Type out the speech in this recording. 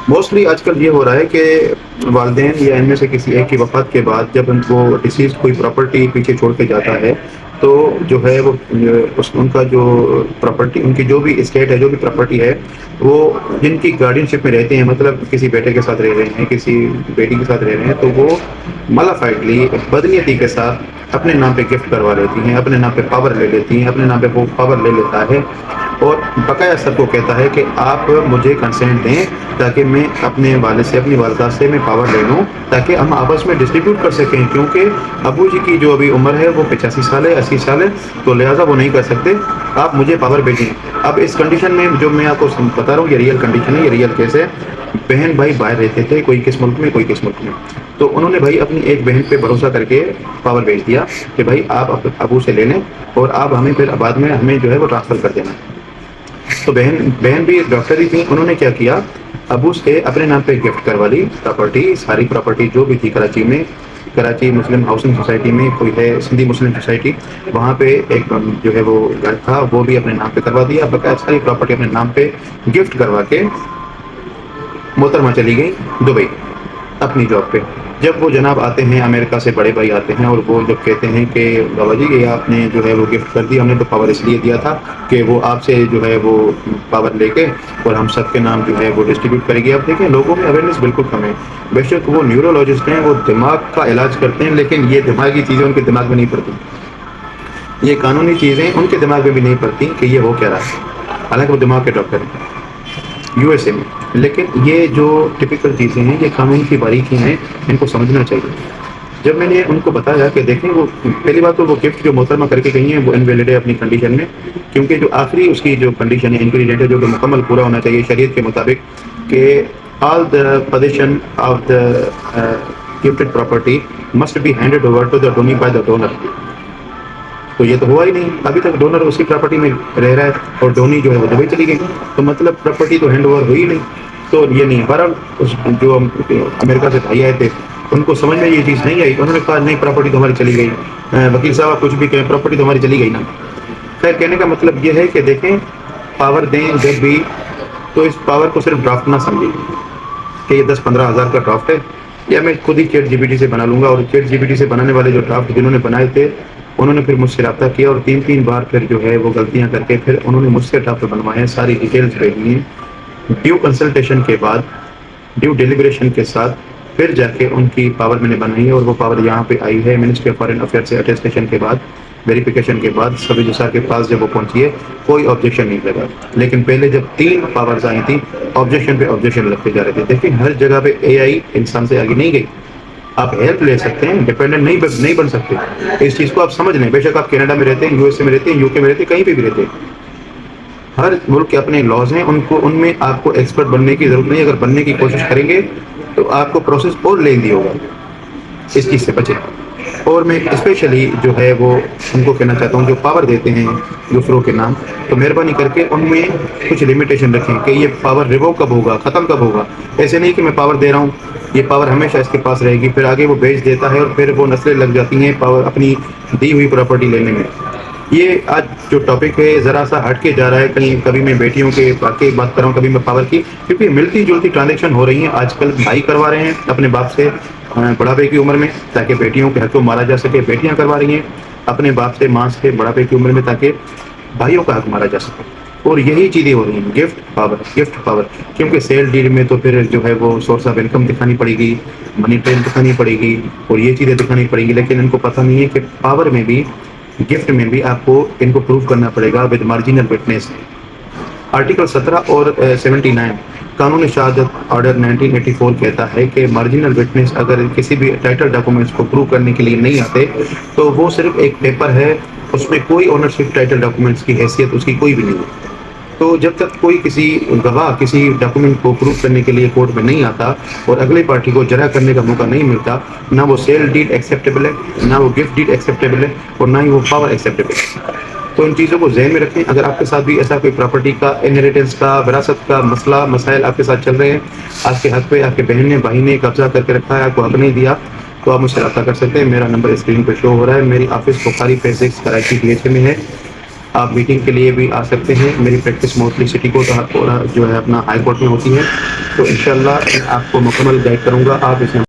Mostly آج کل یہ ہو رہا ہے کہ والدین یا ان میں سے کسی ایک کی وفات کے بعد جب ان کو ڈسیز کوئی پراپرٹی پیچھے چھوڑ کے جاتا ہے تو جو ہے وہ ان کا جو پراپرٹی، ان کی جو بھی اسٹیٹ ہے، جو بھی پراپرٹی ہے، وہ جن کی گارڈین شپ میں رہتے ہیں، مطلب کسی بیٹے کے ساتھ رہ رہے ہیں، کسی بیٹی کے ساتھ رہ رہے ہیں، تو وہ مالافائڈلی بدنیتی کے ساتھ اپنے نام پہ گفٹ کروا لیتی ہیں، اپنے نام پہ پاور لے لیتی ہیں، اپنے نام پہ وہ پاور لے لیتا ہے اور بقایا سب کو کہتا ہے کہ آپ مجھے کنسینٹ دیں تاکہ میں اپنے والد سے، اپنی والدہ سے میں پاور لے لوں تاکہ ہم آپس میں ڈسٹریبیوٹ کر سکیں، کیونکہ ابو جی کی جو ابھی عمر ہے وہ 85 سال ہے، 80 سال ہے، تو لہٰذا وہ نہیں کر سکتے، آپ مجھے پاور بھیجیں۔ اب اس کنڈیشن میں جو میں آپ کو بتا رہا ہوں یہ ریئل کنڈیشن ہے، یہ ریئل کیس ہے۔ بہن بھائی باہر رہتے تھے، کوئی کس ملک میں، کوئی کس ملک میں، تو انہوں نے بھائی اپنی ایک بہن پہ بھروسہ کر کے پاور بھیج دیا کہ بھائی آپ ابو سے لے لیں اور آپ ہمیں پھر بعد میں ہمیں جو ہے وہ ٹرانسفر کر دینا۔ تو بہن بھی ڈاکٹر ہی تھی، انہوں نے کیا کیا، ابو سے اپنے نام پہ گفٹ کروا لی پراپرٹی، ساری پراپرٹی جو بھی تھی کراچی میں، کراچی مسلم ہاؤسنگ سوسائٹی میں کوئی ہے سندھی مسلم سوسائٹی، وہاں پہ ایک جو ہے وہ گھر تھا، وہ بھی اپنے نام پہ کروا دیا، بقایا ساری پراپرٹی اپنے نام پہ گفٹ کروا کے محترمہ چلی گئی دبئی اپنی جاب پہ۔ جب وہ جناب آتے ہیں امریکہ سے، بڑے بھائی آتے ہیں اور وہ جب کہتے ہیں کہ بابا جی یہ آپ نے جو ہے وہ گفٹ کر دیا، ہم نے تو پاور اس لیے دیا تھا کہ وہ آپ سے جو ہے وہ پاور لے کے اور ہم سب کے نام جو ہے وہ ڈسٹریبیوٹ کرے گی۔ اب دیکھیں لوگوں میں اویئرنیس بالکل کم ہے، بے شک وہ نیورولوجسٹ ہیں، وہ دماغ کا علاج کرتے ہیں، لیکن یہ دماغی چیزیں ان کے دماغ میں نہیں پڑتی، یہ قانونی چیزیں ان کے دماغ میں بھی نہیں پڑتی کہ یہ ہو کیا رہا ہے، حالانکہ وہ دماغ کے ڈاکٹر ہیں یو ایس اے میں۔ لیکن یہ جو ٹپیکل چیزیں ہیں، یہ قانون کی باریکیاں ہیں، ان کو سمجھنا چاہیے۔ جب میں نے ان کو بتایا کہ دیکھیں وہ پہلی بات تو وہ گفٹ جو محترمہ کر کے گئی ہیں وہ انویلڈ ہے اپنی کنڈیشن میں، کیونکہ جو آخری اس کی جو کنڈیشن ہے، انگریڈینٹ ہے جو کہ مکمل پورا ہونا چاہیے شریعت کے مطابق، کہ all the position of the gifted property must be handed over to the donee by the donor. تو یہ تو ہوا ہی نہیں، ابھی تک ڈونر اسی پراپرٹی میں رہ رہا ہے اور ڈونی جو ہے وہ دبئی چلی گئی، تو مطلب پراپرٹی تو ہینڈ اوور ہوئی ہی نہیں۔ تو یہ نہیں، بہرحال جو امریکہ سے بھائی آئے تھے ان کو سمجھ میں یہ چیز نہیں آئی، انہوں نے کہا نہیں پراپرٹی تو ہماری چلی گئی، وکیل صاحب آپ کچھ بھی کہیں، پراپرٹی تو ہماری چلی گئی نا۔ خیر کہنے کا مطلب یہ ہے کہ دیکھیں پاور دیں جب بھی تو اس پاور کو صرف ڈرافٹ نہ سمجھیں کہ یہ 10-15 ہزار کا ڈرافٹ ہے یا میں خود ہی چیٹ جی پی ٹی سے بنا لوں گا، اور چیٹ جی پی ٹی سے بنانے والے جو ڈرافٹ جنہوں نے بنائے تھے انہوں نے پھر مجھ سے رابطہ کیا اور 3 بار پھر جو ہے وہ غلطیاں کر کے پھر انہوں نے مجھ سے ڈرافٹ بنوائے، ساری ڈیٹیلز بھیجی ہیں، ڈیو کنسلٹیشن کے بعد، ڈیو ڈیلیبریشن کے ساتھ پھر جا کے ان کی پاور میں نے بنائی ہے، اور وہ پاور یہاں پہ آئی ہے منسٹری آف فارن افیئر سے اٹیسٹیشن کے بعد، ویریفیکیشن کے بعد، سب رجسٹرار کے پاس جب وہ پہنچی ہے کوئی آبجیکشن نہیں لگا۔ لیکن پہلے جب 3 پاورز آئی تھیں آبجیکشن پہ آبجیکشن لگتے جا رہے تھے۔ دیکھیں ہر جگہ پہ اے آئی انسان سے آگے نہیں گئی، آپ ہیلپ لے سکتے ہیں، ڈیپینڈنٹ نہیں بن سکتے، اس چیز کو آپ سمجھ لیں۔ بے شک آپ کینیڈا میں رہتے ہیں، یو ایس اے میں رہتے ہیں، یو کے میں رہتے ہیں، کہیں پہ بھی رہتے ہیں، ہر ملک کے اپنے لاز ہیں، ان میں آپ کو ایکسپرٹ بننے کی ضرورت نہیں، اگر بننے کی کوشش کریں گے تو آپ کو پروسیس اور لینی ہوگا، اس چیز سے بچیں۔ اور میں اسپیشلی جو ہے وہ ان کو کہنا چاہتا ہوں جو پاور دیتے ہیں دوسروں کے نام، تو مہربانی کر کے ان میں کچھ لمیٹیشن رکھیں کہ یہ پاور ریوو کب ہوگا، ختم کب ہوگا۔ ایسے نہیں کہ میں پاور دے رہا ہوں یہ پاور ہمیشہ اس کے پاس رہے گی، پھر آگے وہ بیچ دیتا ہے اور پھر وہ نسلیں لگ جاتی ہیں پاور اپنی دی ہوئی پراپرٹی لینے میں۔ یہ آج جو ٹاپک ہے ذرا سا ہٹ کے جا رہا ہے، کہیں کبھی میں بیٹیوں کے واقعی بات کر رہا ہوں، کبھی میں پاور کی، کیونکہ ملتی جلتی ٹرانزیکشن ہو رہی ہیں آج کل۔ بھائی کروا رہے ہیں اپنے باپ سے بڑھاپے کی عمر میں تاکہ بیٹیوں کے حق کو مارا جا سکے، بیٹیاں کروا رہی ہیں اپنے باپ سے ماں سے بڑھاپے کی عمر میں تاکہ بھائیوں کا حق مارا جا سکے، اور یہی چیزیں ہو رہی ہیں، گفٹ پاور، گفٹ پاور۔ کیونکہ سیل ڈیل میں تو پھر جو ہے وہ سورس آف انکم دکھانی پڑے گی، منی ٹرین دکھانی پڑے گی اور یہ چیزیں دکھانی پڑیں گی، لیکن ان کو پتہ نہیں ہے کہ پاور میں بھی، گفٹ میں بھی آپ کو ان کو پروف کرنا پڑے گا ود مارجنل وٹنس۔ آرٹیکل 17 اور 79 قانون شہادت آرڈر 1984 کہتا ہے کہ مارجنل وٹنس اگر کسی بھی ٹائٹل ڈاکومنٹس کو پروو کرنے کے لیے نہیں آتے تو وہ صرف ایک پیپر ہے، اس میں کوئی اونرشپ ٹائٹل ڈاکومنٹس کی حیثیت اس کی کوئی بھی نہیں ہے۔ تو جب تک کوئی کسی گواہ کسی ڈاکومنٹ کو پروف کرنے کے لیے کورٹ میں نہیں آتا اور اگلی پارٹی کو جرا کرنے کا موقع نہیں ملتا، نہ وہ سیل ڈیڈ ایکسیپٹیبل ہے، نہ وہ گفٹ ڈیڈ ایکسیپٹیبل ہے، اور نہ ہی وہ پاور ایکسیپٹیبل ہے۔ تو ان چیزوں کو ذہن میں رکھیں۔ اگر آپ کے ساتھ بھی ایسا کوئی پراپرٹی کا، انہیریٹنس کا، وراثت کا مسئلہ مسائل آپ کے ساتھ چل رہے ہیں، آپ کے حق پہ آپ کے بہن نے بھائی نے قبضہ کر کے رکھا ہے، آپ کو حق نہیں دیا، تو آپ مجھ سے رابطہ کر سکتے ہیں۔ میرا نمبر اسکرین پہ شو ہو رہا ہے، میری آفس بخاری فیز 6 کراچی DHA میں ہے۔ آپ میٹنگ کے لیے بھی آ سکتے ہیں. میری پریکٹس موسٹلی سٹی کو جو ہے اپنا ہائی کورٹ میں ہوتی ہے. تو انشاءاللہ آپ کو مکمل گائیڈ کروں گا. آپ اس میں